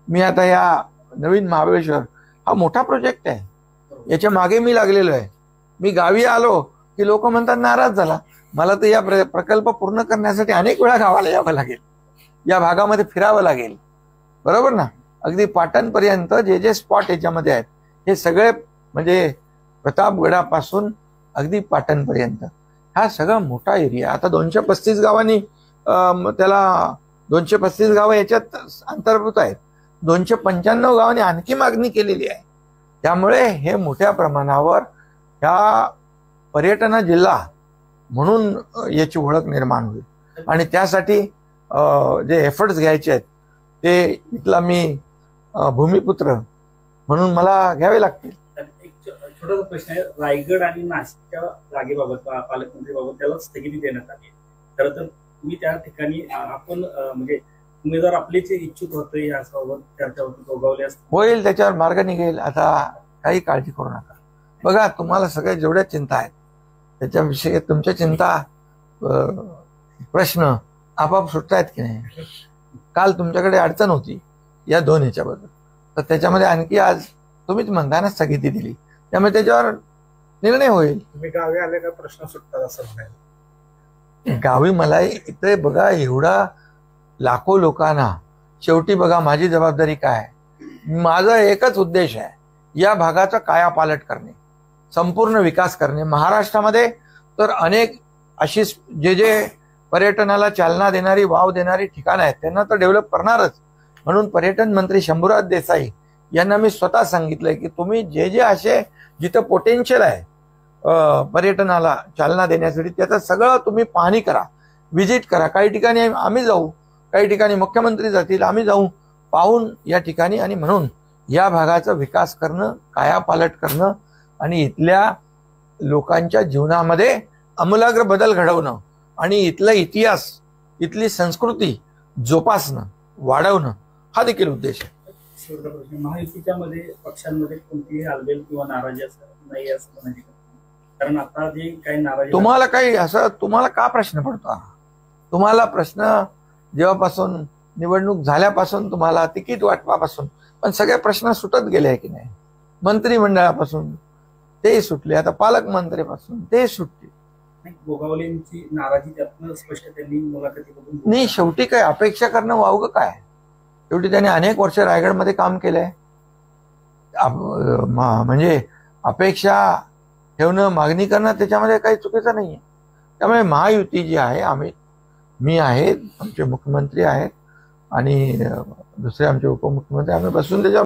मी आता या नवीन महाबळेश्वर हा मोठा प्रोजेक्ट आहे, याच्या मागे मी लागलेलो आहे. मी गावी आलो की लोक म्हणतात नाराज झाला. मला तर या प्रकल्प पूर्ण करण्यासाठी अनेक वेळा गावाला यावं लागेल, या भागामध्ये फिरावं लागेल, बरोबर ना. अगदी पाटणपर्यंत जे जे स्पॉट याच्यामध्ये आहेत हे सगळे म्हणजे प्रतापगडापासून अगदी पाटणपर्यंत हा सगळा मोठा एरिया. आता 235 गावांनी त्याला 235 गावं याच्यात अंतर्भूत आहेत. 295 गावांनी आणखी मागणी केलेली आहे. त्यामुळे हे मोठ्या प्रमाणावर ह्या पर्यटन जिल्हा म्हणून याची ओळख निर्माण होईल. आणि त्यासाठी जे एफर्ट्स घ्यायचे आहेत ते इथला मी भूमिपुत्र म्हणून मला घ्यावे लागतील. एक छोटासा प्रश्न आहे, रायगड आणि नाशिकच्या जागेबाबत पालकमंत्रीबाबत त्याला स्थगिती देण्यात आली. खरं तर मी त्या ठिकाणी आपण म्हणजे उमेदवार आपलेच इच्छुक होते याबाबत चर्चा होती, दोघावले होईल, त्याच्यावर मार्ग निघेल. आता काही काळजी करू नका. बघा, तुम्हाला सगळ्या जेवढ्या चिंता आहेत त्याच्याविषयी तुमच्या चिंता प्रश्न आपाप सुटतायत की नाही. काल तुमच्याकडे अडचण होती या दोन ह्याच्याबद्दल, तर त्याच्यामध्ये आणखी आज तुम्हीच म्हणता ना स्थगिती दिली, त्यामुळे त्याच्यावर निर्णय होईल. तुम्ही गावी आले का प्रश्न सुटतात असं म्हणाल. गावी मला इथे बघा एवढा लाखो लोकांना, शेवटी बघा माझी जबाबदारी काय. माझा एकच उद्देश आहे, या भागाचा कायापालट करणे, संपूर्ण विकास करणे. महाराष्ट्रामध्ये तर अनेक अशी जे जे पर्यटनाला चालना देणारी, वाव देणारी ठिकाणं आहेत त्यांना तर डेव्हलप करणारच. म्हणून पर्यटन मंत्री शंभूराज देसाई यांना मी स्वतः सांगितलंय की तुम्ही जे जे असे जिथं पोटेन्शियल आहे पर्यटनाला चालना देण्यासाठी त्याचं सगळं तुम्ही पाहणी करा, व्हिजिट करा. काही ठिकाणी आम्ही जाऊ, काही ठिकाणी मुख्यमंत्री जातील, आम्ही जाऊ पाहून या ठिकाणी. आणि म्हणून या भागाचा विकास करणं, कायापालट करणं आणि इथल्या लोकांच्या जीवनामध्ये आमूलाग्र बदल घडवणं आणि इथला इतिहास, इथली संस्कृती जोपासणं, वाढवणं हा देखील उद्देश आहे. महायुतीच्या मध्ये पक्षांमध्ये कोणतीही हालबेल किंवा नाराजी नाही असं म्हणायचं, कारण आता जे काही नाराजी. तुम्हाला काही असं तुम्हाला का प्रश्न पडतो? तुम्हाला प्रश्न जेव्हापासून निवडणूक झाल्यापासून तुम्हाला तिकीट वाटपापासून पण सगळे प्रश्न सुटत गेले आहे की नाही. मंत्रिमंडळापासून ते सुटले, आता पालकमंत्रीपासून ते सुटले. गोगावलेंची नाराजी त्यातनं स्पष्ट त्यांनी मुलाखतीमधून नाही. शेवटी काय अपेक्षा करणं वावगं काय. शेवटी त्यांनी अनेक वर्ष रायगडमध्ये काम केलंय. म्हणजे अपेक्षा ठेवणं, मागणी करणं त्याच्यामध्ये काही चुकीचं नाहीये. त्यामुळे महायुती जी आहे, मी आहे, आमचे मुख्यमंत्री आहेत आणि दुसरे आमचे उपमुख्यमंत्री, आम्ही बसून त्याच्यावर